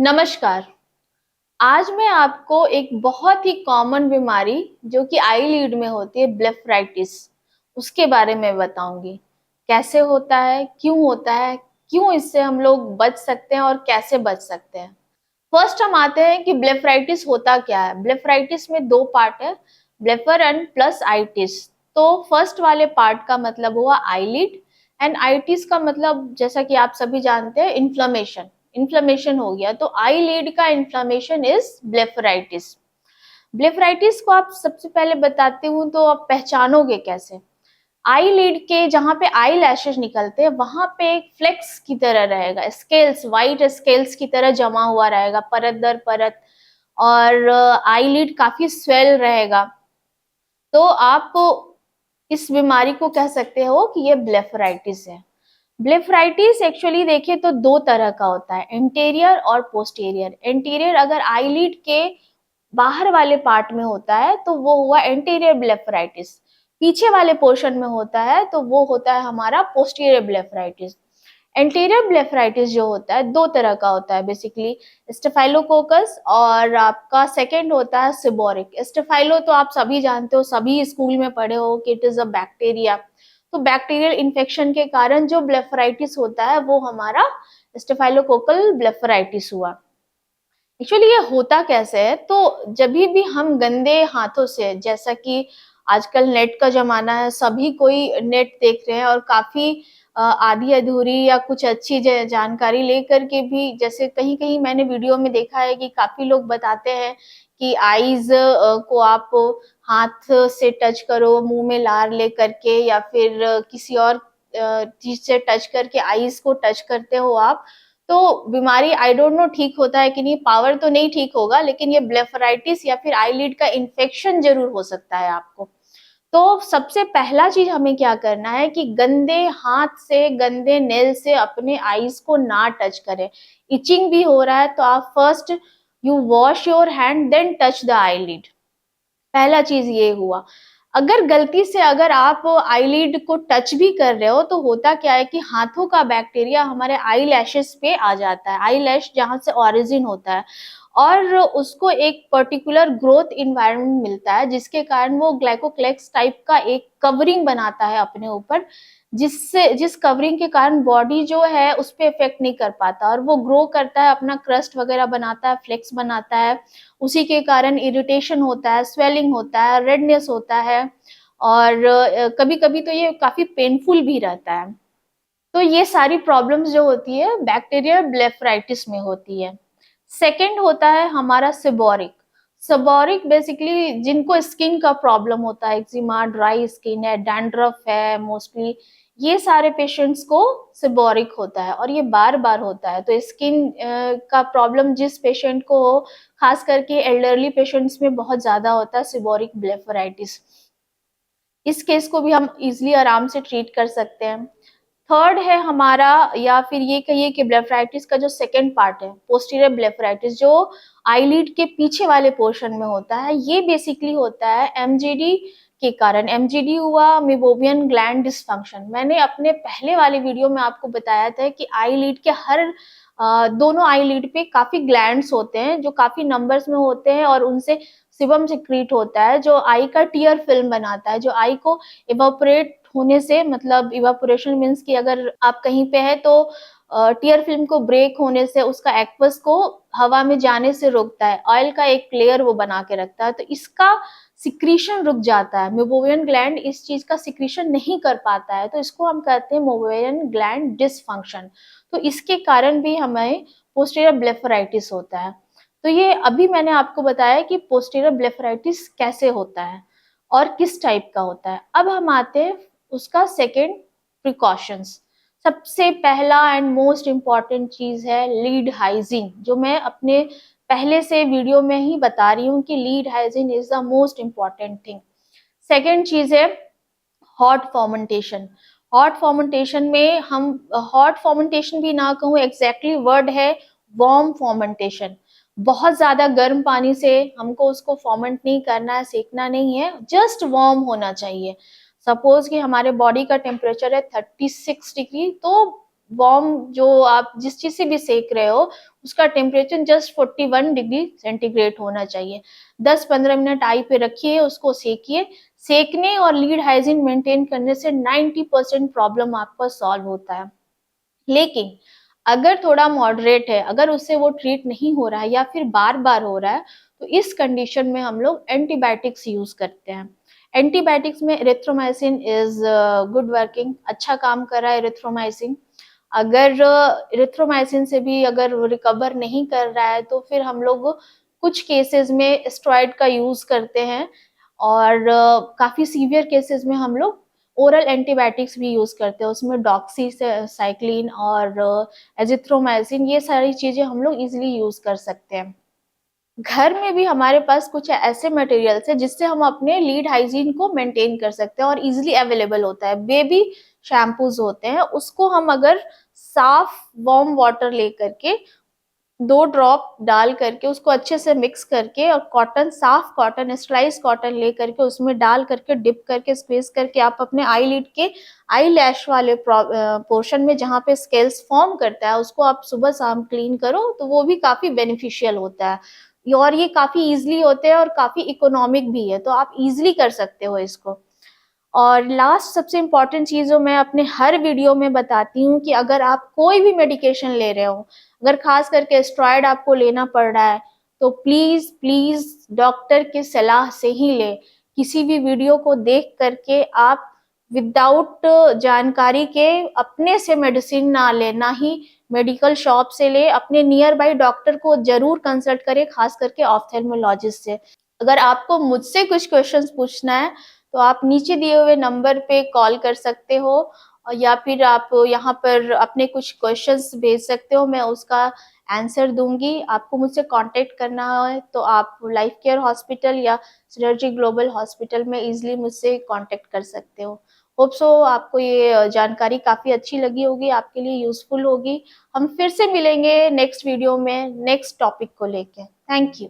नमस्कार। आज मैं आपको एक बहुत ही कॉमन बीमारी जो कि आईलिड में होती है ब्लेफराइटिस, उसके बारे में बताऊंगी। कैसे होता है, क्यों इससे हम लोग बच सकते हैं और कैसे बच सकते हैं। फर्स्ट हम आते हैं कि ब्लेफराइटिस होता क्या है। ब्लेफराइटिस में दो पार्ट है, ब्लेफर एंड प्लस आइटिस। तो फर्स्ट वाले पार्ट का मतलब हुआ आईलिड एंड आइटिस का मतलब जैसा कि आप सभी जानते हैं इन्फ्लेमेशन। इन्फ्लेमेशन हो गया तो आईलिड का इन्फ्लेमेशन इज ब्लेफराइटिस। ब्लेफराइटिस को आप सबसे पहले बताती हूँ तो आप पहचानोगे कैसे। आई लिड के जहां पे आई लैशेज निकलते हैं वहां पे एक फ्लेक्स की तरह रहेगा, स्केल्स, वाइट स्केल्स की तरह जमा हुआ रहेगा परत दर परत, और आई लिड काफी स्वेल रहेगा। तो आप इस बीमारी को कह सकते हो कि ये ब्लेफराइटिस है। ब्लेफराइटिस एक्चुअली देखिए तो दो तरह का होता है, इंटीरियर और पोस्टीरियर। इंटीरियर अगर आईलिड के बाहर वाले पार्ट में होता है तो वो हुआ एंटीरियर ब्लेफराइटिस, पीछे वाले पोर्शन में होता है तो वो होता है हमारा पोस्टीरियर ब्लेफराइटिस। एंटीरियर ब्लेफराइटिस जो होता है दो तरह का होता है बेसिकली, स्टेफाइलोकोकस और आपका सेकंड होता है सिबोरिक। स्टेफाइलो तो आप सभी जानते हो, सभी स्कूल में पढ़े हो कि इट इज अ बैक्टीरिया। तो बैक्टीरियल इन्फेक्शन के कारण जो ब्लेफराइटिस होता है वो हमारा स्टेफाइलोकोकल ब्लेफराइटिस हुआ। एक्चुअली ये होता कैसे है, तो जब भी हम गंदे हाथों से, जैसा कि आजकल नेट का जमाना है, सभी कोई नेट देख रहे हैं और काफी आधी अधूरी या कुछ अच्छी जानकारी लेकर के भी, जैसे कहीं कहीं मैंने वीडियो में देखा है कि काफी लोग बताते हैं कि आईज को आप हाथ से टच करो, मुंह में लार ले करके या फिर किसी और चीज से टच करके आईज को टच करते हो आप, तो बीमारी आई डोंट नो ठीक होता है कि नहीं, पावर तो नहीं ठीक होगा, लेकिन ये ब्लेफराइटिस या फिर आईलिड का इन्फेक्शन जरूर हो सकता है आपको। तो सबसे पहला चीज हमें क्या करना है कि गंदे हाथ से, गंदे नेल से अपने आईज को ना टच करें। इचिंग भी हो रहा है तो आप first you wash your hand then touch the eyelid. पहला चीज ये हुआ। अगर गलती से अगर आप आईलिड को टच भी कर रहे हो तो होता क्या है कि हाथों का बैक्टीरिया हमारे आई लैशेस पे आ जाता है, आई लैश जहां से ओरिजिन होता है, और उसको एक पर्टिकुलर ग्रोथ इन्वायरमेंट मिलता है जिसके कारण वो ग्लाइकोक्लेक्स टाइप का एक कवरिंग बनाता है अपने ऊपर, जिस कवरिंग के कारण बॉडी जो है उस पर इफेक्ट नहीं कर पाता और वो ग्रो करता है, अपना क्रस्ट वगैरह बनाता है, फ्लेक्स बनाता है। उसी के कारण इरिटेशन होता है, स्वेलिंग होता है, रेडनेस होता है, और कभी कभी तो ये काफी पेनफुल भी रहता है। तो ये सारी प्रॉब्लम्स जो होती है बैक्टीरियल ब्लेफराइटिस में होती है। सेकंड होता है हमारा सिबोरिक। सिबोरिक बेसिकली जिनको स्किन का प्रॉब्लम होता है, एक्जिमा, ड्राई स्किन है, डैंड्रफ है मोस्टली, ये सारे पेशेंट्स को सिबोरिक होता है और ये बार बार होता है। तो स्किन का प्रॉब्लम जिस पेशेंट को हो, खास करके एल्डरली पेशेंट्स में बहुत ज्यादा होता है सिबोरिक ब्लेफराइटिस। इस केस को भी हम इजिली आराम से ट्रीट कर सकते हैं। थर्ड है हमारा, या फिर ये कहिए कि ब्लेफराइटिस का जो सेकेंड पार्ट है पोस्टीरियर ब्लेफराइटिस, जो आईलिड के पीछे वाले पोर्शन में होता है, ये बेसिकली होता है एमजीडी के कारण। एमजीडी हुआ मेबोबियन ग्लैंड डिसफंक्शन। मैंने अपने पहले वाले वीडियो में आपको बताया था कि आईलिड के हर दोनों आईलिड पे काफी ग्लैंड्स होते हैं जो काफी नंबर्स में होते हैं और उनसे सिबम सिक्रीट होता है जो आई का टीयर फिल्म बनाता है, जो आई को इवापोरेट होने से, मतलब इवापोरेशन मीन्स कि अगर आप कहीं पे है तो टीयर फिल्म को ब्रेक होने से उसका एक्वस को हवा में जाने से रोकता है, ऑयल का एक लेयर वो बना के रखता है, तो इसका सिक्रीशन रुक जाता है। मेबोबियन ग्लैंड इस चीज का सिक्रीशन नहीं कर पाता है तो इसको हम कहते हैं मेबोबियन ग्लैंड डिसफंक्शन। तो इसके कारण भी हमें पोस्टीरियर ब्लेफराइटिस होता है। तो ये अभी मैंने आपको बताया कि पोस्टीरियर ब्लेफराइटिस कैसे होता है और किस टाइप का होता है। अब हम आते हैं उसका सेकेंड प्रिकॉशंस। सबसे पहला एंड मोस्ट इम्पॉर्टेंट चीज है लीड हाइजीन, जो मैं अपने पहले से वीडियो में ही बता रही हूँ कि lead hygiene is the most important thing. Second चीज है हॉट फर्मेंटेशन। हॉट फर्मेंटेशन में हम, हॉट फर्मेंटेशन भी ना कहूँ, एग्जैक्टली वर्ड है वार्म फर्मेंटेशन। बहुत ज्यादा गर्म पानी से हमको उसको फर्मेंट नहीं करना है, सेकना नहीं है, जस्ट वार्म होना चाहिए। सपोज कि हमारे बॉडी का टेम्परेचर है 36 डिग्री, तो वार्म जो आप जिस चीज से भी सेक रहे हो उसका टेम्परेचर जस्ट 41 डिग्री सेंटीग्रेड होना चाहिए। 10-15 मिनट आई पे रखिए, उसको सेकिए। सेकने और लीड हाइजीन मेंटेन करने से 90% प्रॉब्लम आपका सॉल्व होता है। लेकिन अगर थोड़ा मॉडरेट है, अगर उससे वो ट्रीट नहीं हो रहा है या फिर बार बार हो रहा है, तो इस कंडीशन में हम लोग एंटीबायोटिक्स यूज करते हैं। एंटीबायोटिक्स में इरिथ्रोमाइसिन इज गुड वर्किंग, अच्छा काम कर रहा है इरिथ्रोमाइसिन। अगर इरिथ्रोमाइसिन से भी अगर रिकवर नहीं कर रहा है तो फिर हम लोग कुछ केसेस में स्टेरॉइड का यूज करते हैं, और काफी सीवियर केसेस में हम लोग ओरल एंटीबायोटिक्स भी यूज करते हैं। उसमें डॉक्सी साइक्लिन और एजिथ्रोमाइसिन, ये सारी चीजें हम लोग इजिली यूज कर सकते हैं। घर में भी हमारे पास कुछ ऐसे मटेरियल्स है जिससे हम अपने लीड हाइजीन को मेंटेन कर सकते हैं और इजीली अवेलेबल होता है। बेबी शैम्पूज होते हैं, उसको हम अगर साफ वार्म वाटर लेकर के 2 ड्रॉप डाल करके उसको अच्छे से मिक्स करके और कॉटन, साफ कॉटन, स्टराइज कॉटन ले करके उसमें डाल करके डिप करके स्क्वीज करके आप अपने आई लिड के आई लैश वाले पोर्शन में जहाँ पे स्केल्स फॉर्म करता है उसको आप सुबह शाम क्लीन करो, तो वो भी काफी बेनिफिशियल होता है। और ये काफी इजिली होते हैं और काफी इकोनॉमिक भी है, तो आप इजिली कर सकते हो इसको। और लास्ट सबसे इम्पोर्टेंट चीज जो मैं अपने हर वीडियो में बताती हूँ कि अगर आप कोई भी मेडिकेशन ले रहे हो, अगर खास करके स्टेरॉइड आपको लेना पड़ रहा है, तो प्लीज प्लीज डॉक्टर की सलाह से ही ले। किसी भी वीडियो को देख करके आप विदाउट जानकारी के अपने से मेडिसिन ना ले, ना ही मेडिकल शॉप से ले। अपने नियर बाई डॉक्टर को जरूर कंसल्ट करें, खास करके ऑप्थेल्मोलॉजिस्ट से। अगर आपको मुझसे कुछ क्वेश्चंस पूछना है तो आप नीचे दिए हुए नंबर पे कॉल कर सकते हो, या फिर आप यहाँ पर अपने कुछ क्वेश्चंस भेज सकते हो, मैं उसका आंसर दूंगी। आपको मुझसे कांटेक्ट करना है तो आप लाइफ केयर हॉस्पिटल या सिनर्जी ग्लोबल हॉस्पिटल में इजीली मुझसे कांटेक्ट कर सकते हो। होप सो आपको ये जानकारी काफ़ी अच्छी लगी होगी, आपके लिए यूजफुल होगी। हम फिर से मिलेंगे नेक्स्ट वीडियो में नेक्स्ट टॉपिक को लेके। Thank you.